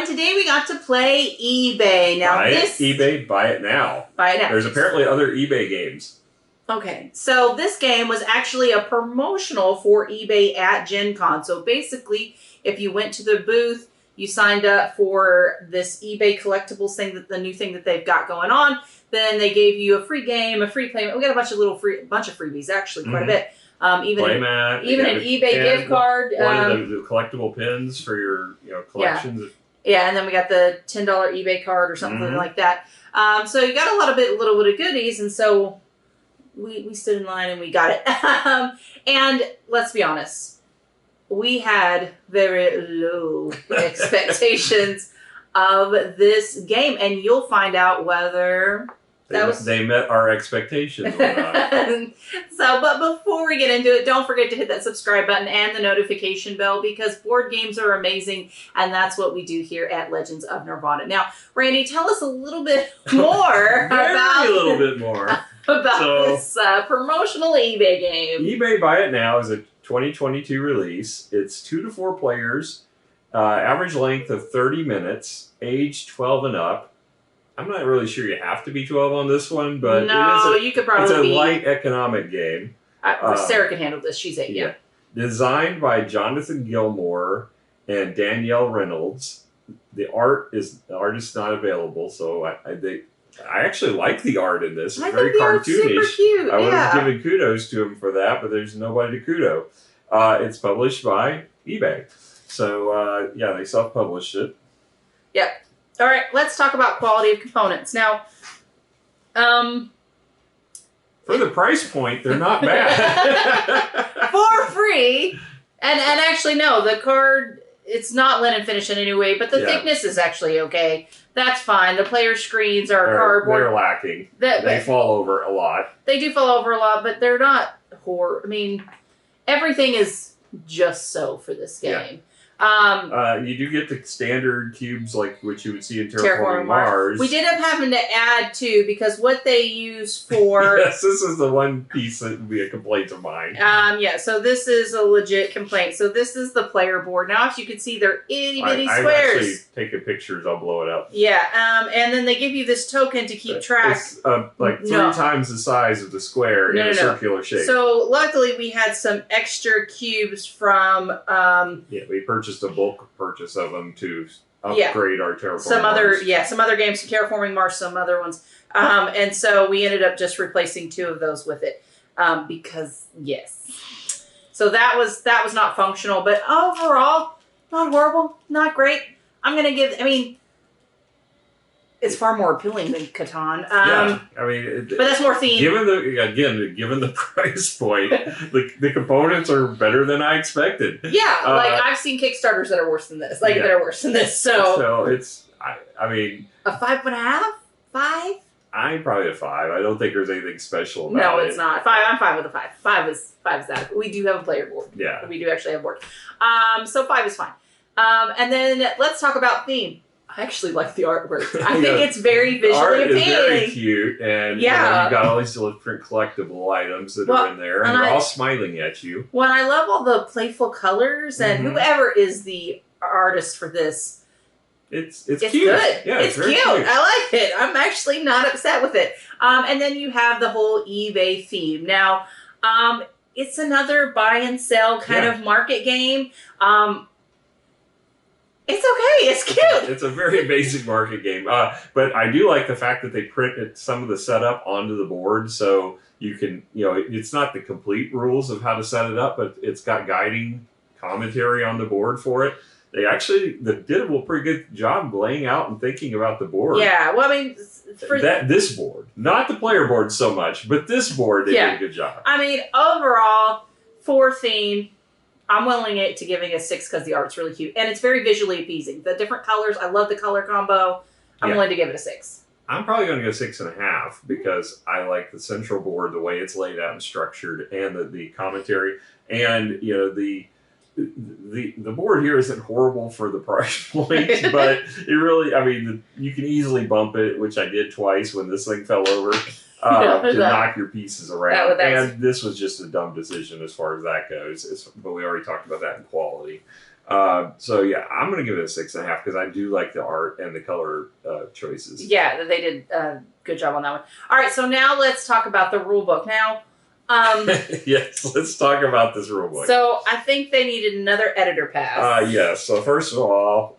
and today we got to play eBay. Now eBay, buy it now. Buy it now. There's apparently other eBay games. Okay, so this game was actually a promotional for eBay at Gen Con. So basically, if you went to the booth, you signed up for this eBay collectibles thing, the new thing that they've got going on, then they gave you a free game, a free playmat. We got a bunch of freebies, actually, quite a bit. Even an eBay gift card. One of the collectible pins for your collections. Yeah, and then we got the $10 eBay card or something like that. So you got a little bit of goodies, and so we stood in line and we got it. And let's be honest, we had very low expectations of this game, and you'll find out whether they met our expectations or not. But before we get into it, don't forget to hit that subscribe button and the notification bell, because board games are amazing, and that's what we do here at Legends of Nirvana. Now, Randy, tell us a little bit more about this promotional eBay game. eBay Buy It Now is a 2022 release. It's 2 to 4 players, average length of 30 minutes, age 12 and up. I'm not really sure you have to be 12 on this one, but you could probably it's a light economic game. Sarah can handle this. She's 8, yeah. Designed by Jonathan Gilmore and Danielle Reynolds. The artist is not available, so I actually like the art in this. It's very cartoonish. Super cute. I would have given kudos to him for that, but there's nobody to kudo. It's published by eBay. So, they self-published it. Yep. All right, let's talk about quality of components. Now, for the price point, they're not bad. For free. And actually, no, the card, it's not linen finish in any way, but the thickness is actually okay. That's fine. The player screens are cardboard. They're lacking. They fall over a lot. They do fall over a lot, but they're not horror. I mean, everything is just so for this game. You do get the standard cubes like which you would see in Terraforming Mars. We did end up having to add 2 because what they use for... Yes, this is the one piece that would be a complaint of mine. So this is a legit complaint. So this is the player board. Now, if you can see, they're itty-bitty squares. I've actually taken pictures. I'll blow it up. Yeah, and then they give you this token to keep track. It's like 3 times the size of the square in a circular shape. So luckily, we had some extra cubes from... we purchased a bulk purchase of them to upgrade our Terraforming Mars. Some other games, Terraforming Mars, some other ones. And so we ended up just replacing 2 of those with it. Because, yes. So that was not functional. But overall, not horrible, not great. I'm going to give, it's far more appealing than Catan. But that's more themed. Given the price point, the components are better than I expected. Yeah, I've seen Kickstarters that are worse than this. That are worse than this. So it's, a 5.5? 5? I'm probably a 5. I don't think there's anything special about it. No, it's not. 5. I'm fine with a 5. 5 is that. We do have a player board. Yeah, we do actually have a board. So 5 is fine. And then let's talk about theme. I actually like the artwork. I think it's very visually appealing. It's very cute, and you've got all these different collectible items that are in there, and they're all smiling at you. Well, I love all the playful colors, and whoever is the artist for this, it's cute. Good. Yeah, it's cute. I like it. I'm actually not upset with it. And then you have the whole eBay theme. Now, it's another buy and sell kind of market game. It's okay. It's cute. It's a very basic market game. But I do like the fact that they printed some of the setup onto the board, so you can, it's not the complete rules of how to set it up, but it's got guiding commentary on the board for it. They did a pretty good job laying out and thinking about the board. Yeah, well, this board, not the player board so much, but this board, they did a good job. Overall, for theme, I'm willing it to giving a 6 because the art's really cute. And it's very visually appeasing. The different colors, I love the color combo. I'm willing to give it a 6. I'm probably going to go 6.5 because I like the central board, the way it's laid out and structured, and the commentary. And, the board here isn't horrible for the price point, but it really, you can easily bump it, which I did twice when this thing fell over. to knock your pieces around. And this was just a dumb decision as far as that goes. But we already talked about that in quality. So yeah, I'm gonna give it a 6.5 because I do like the art and the color choices. Yeah, they did a good job on that one. All right, so now let's talk about the rule book. Now, Yes, let's talk about this rule book. so I think they needed another editor pass. Yes. So first of all,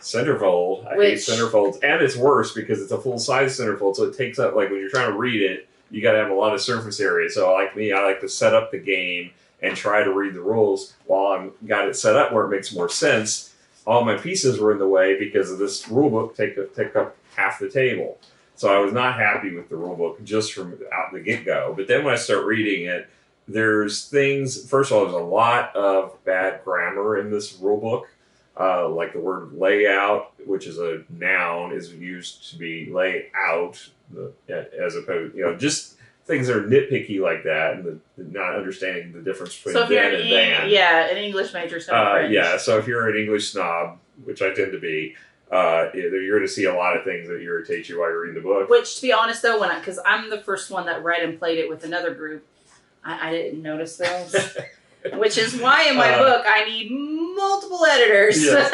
centerfold. I hate centerfolds, and it's worse because it's a full size centerfold, so it takes up, like when you're trying to read it, you got to have a lot of surface area. So like me, I like to set up the game and try to read the rules while I'm got it set up where it makes more sense. All my pieces were in the way because of this rule book take up half the table. So I was not happy with the rule book just from out the get-go. But then when I start reading it, there's things, first of all, there's a lot of bad grammar in this rule book. Like the word layout, which is a noun, is used to be lay out, as opposed, just things that are nitpicky like that, and not understanding the difference between then and than. Yeah, an English major is going to cringe. Yeah, so if you're an English snob, which I tend to be, you're going to see a lot of things that irritate you while you're reading the book. Which, to be honest, though, because I'm the first one that read and played it with another group, I didn't notice those. Which is why in my book I need multiple editors. Yes.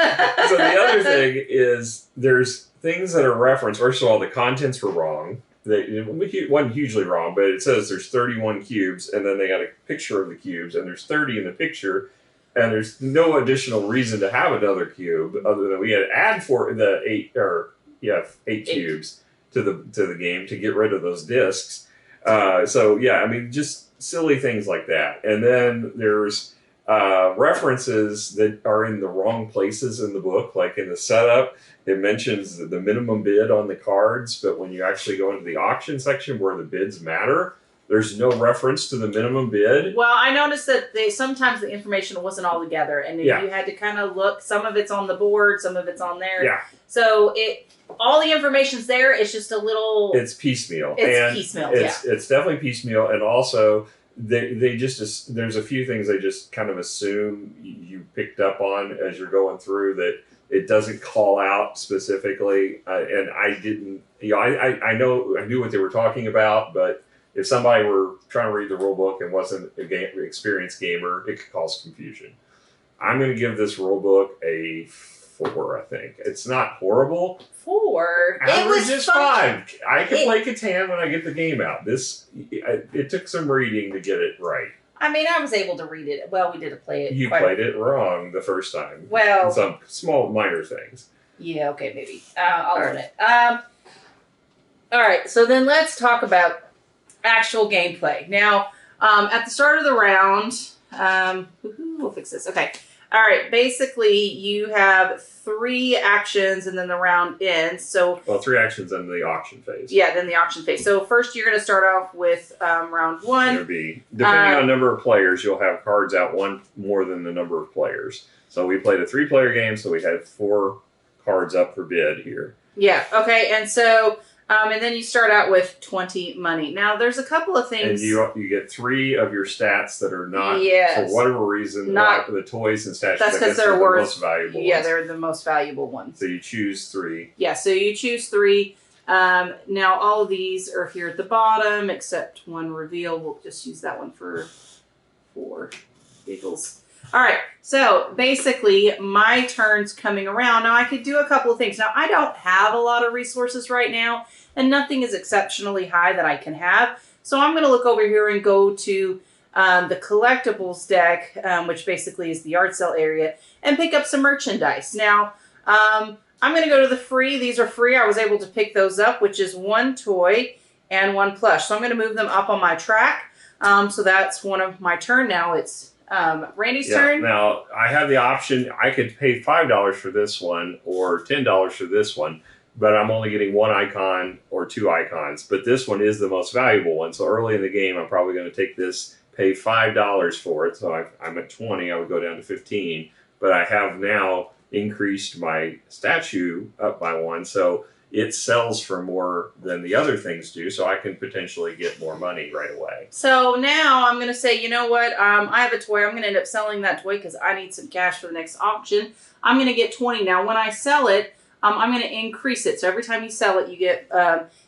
So the other thing is there's things that are referenced. First of all, the contents were wrong. It wasn't hugely wrong, but it says there's 31 cubes, and then they got a picture of the cubes, and there's 30 in the picture, and there's no additional reason to have another cube other than we had to add for the eight cubes to the game to get rid of those discs. So yeah, I mean, just silly things like that. And then there's references that are in the wrong places in the book. Like in the setup, it mentions the minimum bid on the cards, but when you actually go into the auction section where the bids matter, there's no reference to the minimum bid. Well, I noticed that sometimes the information wasn't all together, and you had to kind of look. Some of it's on the board, some of it's on there. Yeah. So all the information's there. It's just a little. It's piecemeal. It's definitely piecemeal, and also they just there's a few things they just kind of assume you picked up on as you're going through that it doesn't call out specifically, and I didn't. I knew what they were talking about, but if somebody were trying to read the rule book and wasn't an experienced gamer, it could cause confusion. I'm going to give this rule book a 4, I think. It's not horrible. 4? Average is 5. I can play Catan when I get the game out. It took some reading to get it right. I mean, I was able to read it. Well, we did play it. You played it wrong the first time. Well. Some small, minor things. Yeah, okay, maybe. I'll own it. All right, so then let's talk about actual gameplay. Now, at the start of the round, we'll fix this. Okay. All right. Basically, you have 3 actions, and then the round ends. So, 3 actions in the auction phase. Yeah, then the auction phase. So first, you're going to start off with round 1. It'll be depending on number of players. You'll have cards out 1 more than the number of players. So we played a 3-player game, so we had 4 cards up for bid here. Yeah. Okay. And so. And then you start out with 20 money. Now, there's a couple of things. And you get 3 of your stats that are not, for whatever reason, not the toys and statues. That's because they're the most valuable ones. Yeah, they're the most valuable ones. So you choose 3. Yeah, so you choose 3. Now, all of these are here at the bottom, except one reveal. We'll just use that one for giggles. All right, so basically my turn's coming around. Now I could do a couple of things. Now I don't have a lot of resources right now, and nothing is exceptionally high that I can have. So I'm going to look over here and go to the collectibles deck, which basically is the yard sale area, and pick up some merchandise. Now I'm going to go to the free. These are free. I was able to pick those up, which is 1 toy and 1 plush. So I'm going to move them up on my track. So that's one of my turn. Now it's Randy's turn. Now I have the option. I could pay $5 for this one or $10 for this one, but I'm only getting 1 icon or 2 icons. But this one is the most valuable one. So early in the game, I'm probably going to take this, pay $5 for it. So I'm at 20. I would go down to 15. But I have now increased my statue up by 1. So it sells for more than the other things do, so I can potentially get more money right away. So now I'm going to say, you know what? I have a toy. I'm going to end up selling that toy because I need some cash for the next auction. I'm going to get 20. Now, when I sell it, I'm going to increase it. So every time you sell it, you get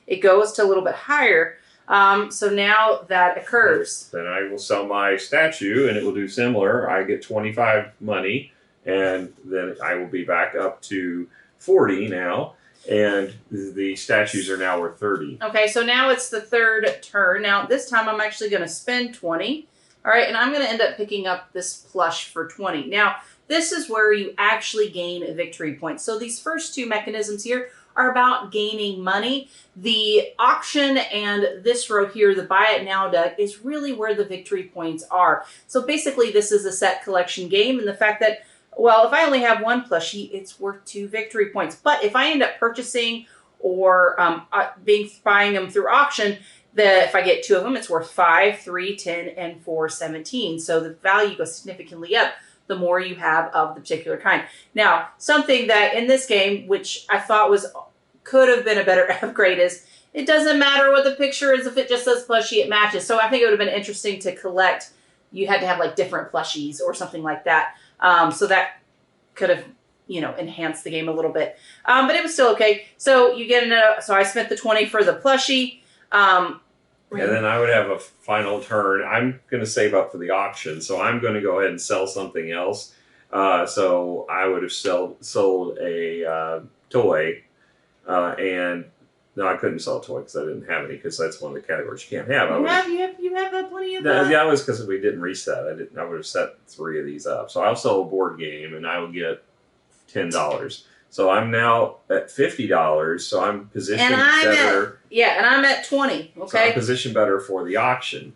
it goes to a little bit higher. So now that occurs. Then I will sell my statue, and it will do similar. I get 25 money, and then I will be back up to 40 now, and the statues are now worth 30. Okay, so now it's the third turn. Now this time I'm actually going to spend 20. All right, and I'm going to end up picking up this plush for 20. Now, this is where you actually gain victory points. So these first two mechanisms here are about gaining money. The auction and this row here, the buy it now deck, is really where the victory points are. So basically this is a set collection game, and the fact that, well, if I only have one plushie, it's worth 2 victory points. But if I end up purchasing or buying them through auction, if I get 2 of them, it's worth 5, 3, 10, and 4, 17. So the value goes significantly up the more you have of the particular kind. Now, something that in this game, which I thought could have been a better upgrade, is it doesn't matter what the picture is. If it just says plushie, it matches. So I think it would have been interesting to collect. You had to have like different plushies or something like that. So that could have, enhanced the game a little bit. But it was still okay. So you get so I spent the 20 for the plushie. And then I would have a final turn. I'm going to save up for the auction, so I'm going to go ahead and sell something else. So I would have sold a toy, and no, I couldn't sell a toy because I didn't have any, because that's one of the categories you can't have. You have plenty of that. That was because we didn't reset. I would have set 3 of these up. So I'll sell a board game, and I will get $10. So I'm now at $50, so I'm positioned better. And I'm at 20, okay? So I'm positioned better for the auction.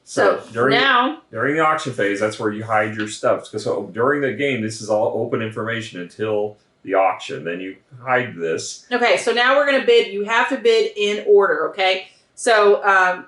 So during the auction phase, that's where you hide your stuff. So during the game, this is all open information until the auction. Then you hide this. Okay, so now we're going to bid. You have to bid in order, okay? So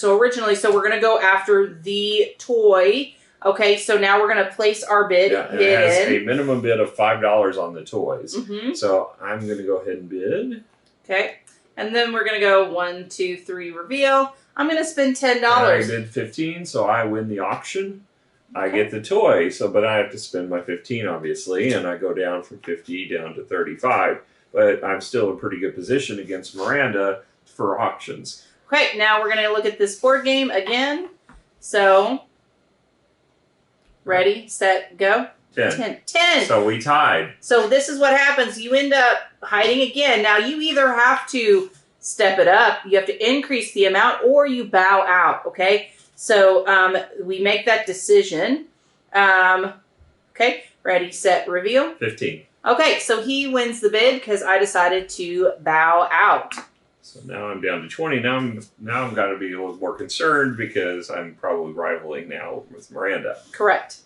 originally, we're going to go after the toy. Okay, so now we're going to place our bid. Yeah, and it has a minimum bid of $5 on the toys. Mm-hmm. So I'm going to go ahead and bid. Okay, and then we're going to go 1, 2, 3, reveal. I'm going to spend $10. And I bid 15, so I win the auction. Okay. I get the toy, but I have to spend my 15, obviously, and I go down from 50 down to 35. But I'm still in pretty good position against Miranda for auctions. Okay, now we're going to look at this board game again. So... ready, set, go. 10. 10. So we tied. So this is what happens. You end up hiding again. Now you either have to step it up, you have to increase the amount, or you bow out, okay? So we make that decision. Okay, ready, set, reveal. 15. Okay, so he wins the bid because I decided to bow out. So now I'm down to 20. Now I'm got to be a little more concerned because I'm probably rivaling now with Miranda. Correct.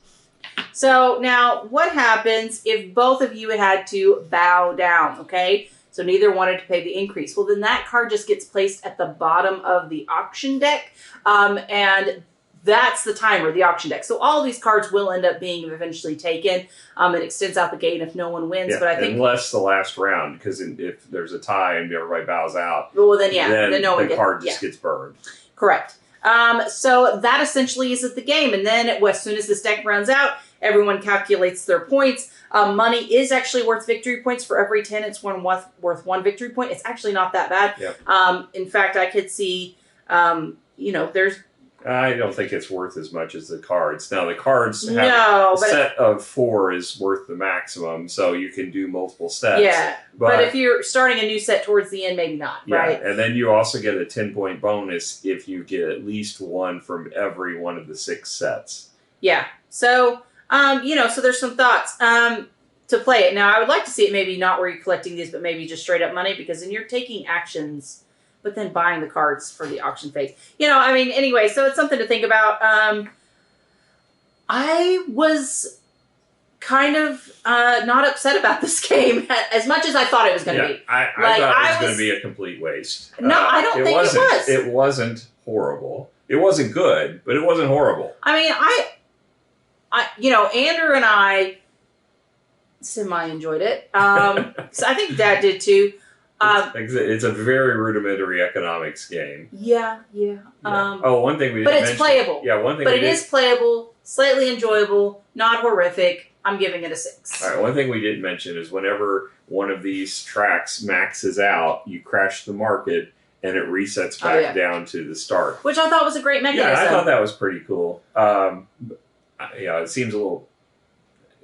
So now what happens if both of you had to bow down, okay? So neither wanted to pay the increase. Well, then that card just gets placed at the bottom of the auction deck, and that's the timer, the auction deck. So all of these cards will end up being eventually taken. It extends out the gate if no one wins. Yeah, but I think unless the last round, because if there's a tie and everybody bows out, well, then no one the card just gets burned. Correct. So that essentially is the game. And then as soon as this deck runs out, everyone calculates their points. Money is actually worth victory points. For every 10, it's worth 1 victory point. It's actually not that bad. Yep. In fact, I could see, there's... I don't think it's worth as much as the cards. Now, the cards have a set of 4 is worth the maximum, so you can do multiple sets. Yeah, but if you're starting a new set towards the end, maybe not, right? And then you also get a 10-point bonus if you get at least 1 from every one of the 6 sets. Yeah, so, so there's some thoughts to play it. Now, I would like to see it maybe not where you're collecting these, but maybe just straight up money, because then you're taking actions but then buying the cards for the auction phase. Anyway, so it's something to think about. I was kind of not upset about this game as much as I thought it was going to be. I thought it was going to be a complete waste. No, I don't think it was. It wasn't horrible. It wasn't good, but it wasn't horrible. Andrew and I semi-enjoyed it. So I think Dad did too. It's a very rudimentary economics game. Yeah. One thing we didn't mention. But it's playable. Yeah, one thing. But it is playable, slightly enjoyable, not horrific. I'm giving it a 6. All right. One thing we didn't mention is whenever one of these tracks maxes out, you crash the market and it resets back down to the start. Which I thought was a great mechanism. Yeah, I thought that was pretty cool. It seems a little.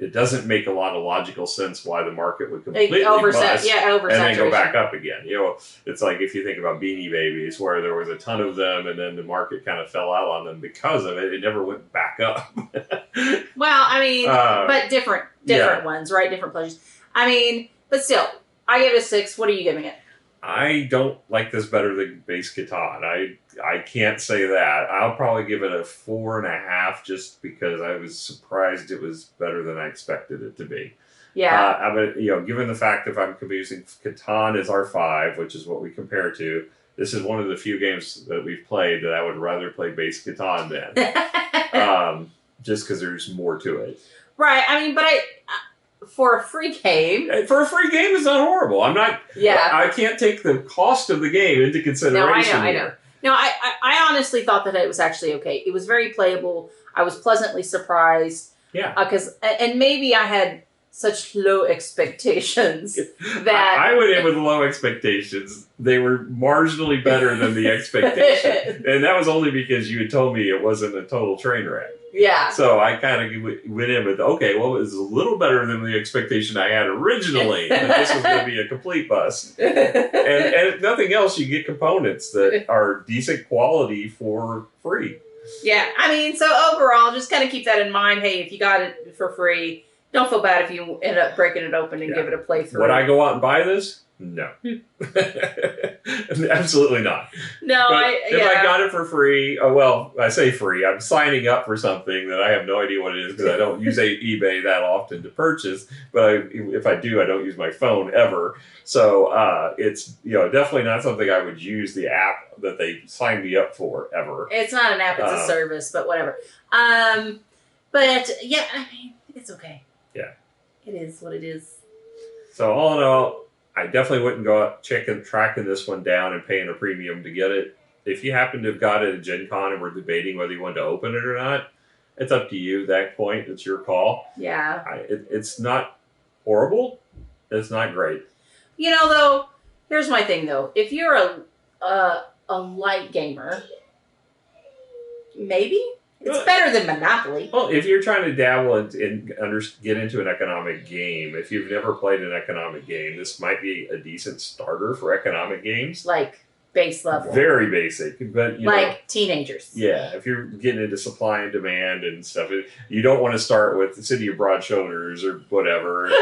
it doesn't make a lot of logical sense why the market would completely bust oversaturation. and then go back up again. You know, it's like if you think about Beanie Babies, where there was a ton of them, and then the market kind of fell out on them because of it. It never went back up. Well, I mean, but different ones, right? Different pleasures. I mean, but still, I gave it a 6. What are you giving it? I don't like this better than base Catan. I can't say that. I'll probably give it a 4.5 just because I was surprised it was better than I expected it to be. Yeah. I mean, you know, given the fact if I'm using Catan as our 5, which is what we compare to, this is one of the few games that we've played that I would rather play base Catan than. Just because there's more to it. Right. I mean, but for a free game. For a free game, it's not horrible. I'm not. Yeah. I can't take the cost of the game into consideration. No, I know. No, I honestly thought that it was actually okay. It was very playable. I was pleasantly surprised. Yeah. And maybe I had such low expectations that I went in with low expectations. They were marginally better than the expectation, and that was only because you had told me it wasn't a total train wreck. Yeah. So I kind of went in with, okay, well, it was a little better than the expectation I had originally, that this was going to be a complete bust. And if nothing else, you get components that are decent quality for free. Yeah. I mean, so overall, just kind of keep that in mind. Hey, if you got it for free, don't feel bad if you end up breaking it open and give it a playthrough. Would I go out and buy this? No. Absolutely not. No, if I got it for free, well, I say free, I'm signing up for something that I have no idea what it is because I don't use eBay that often to purchase. But if I do, I don't use my phone ever. So it's definitely not something I would use the app that they signed me up for ever. It's not an app, it's a service, but whatever. But yeah, I mean, it's okay. Yeah. It is what it is. So all in all, I definitely wouldn't go out tracking this one down and paying a premium to get it. If you happen to have got it at Gen Con and we're debating whether you want to open it or not, it's up to you at that point. It's your call. Yeah. It's not horrible. It's not great. Though, here's my thing, though. If you're a light gamer, maybe. It's better than Monopoly. Well, if you're trying to dabble and get into an economic game, if you've never played an economic game, this might be a decent starter for economic games. Like base level. Very basic, but like teenagers. Yeah, if you're getting into supply and demand and stuff, you don't want to start with the City of Broad Shoulders or whatever.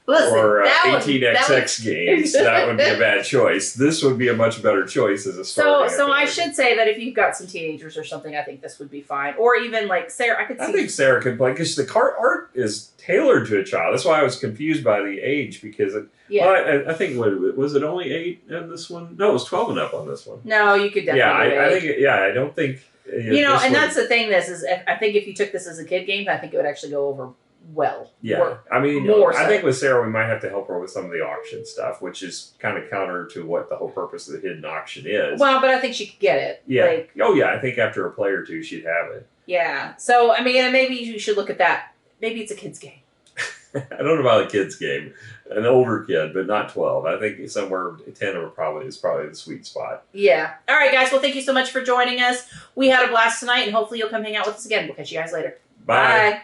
Listen, or 18XX games. That would be a bad choice. This would be a much better choice as a starter. So I should say that if you've got some teenagers or something, I think this would be fine. Or even like Sarah, I think Sarah could play because the cart art is tailored to a child. That's why I was confused by the age because I think was it only 8 in this one? No, it was 12 and up on this one. No, you could definitely. I think I don't think that's the thing. I think if you took this as a kid game, I think it would actually go over well. Yeah. I mean, I think with Sarah, we might have to help her with some of the auction stuff, which is kind of counter to what the whole purpose of the hidden auction is. Well, but I think she could get it. Yeah. I think after a play or two, she'd have it. Yeah. So, I mean, maybe you should look at that. Maybe it's a kid's game. I don't know about a kid's game. An older kid, but not 12. I think somewhere 10 is probably the sweet spot. Yeah. All right, guys. Well, thank you so much for joining us. We had a blast tonight, and hopefully you'll come hang out with us again. We'll catch you guys later. Bye.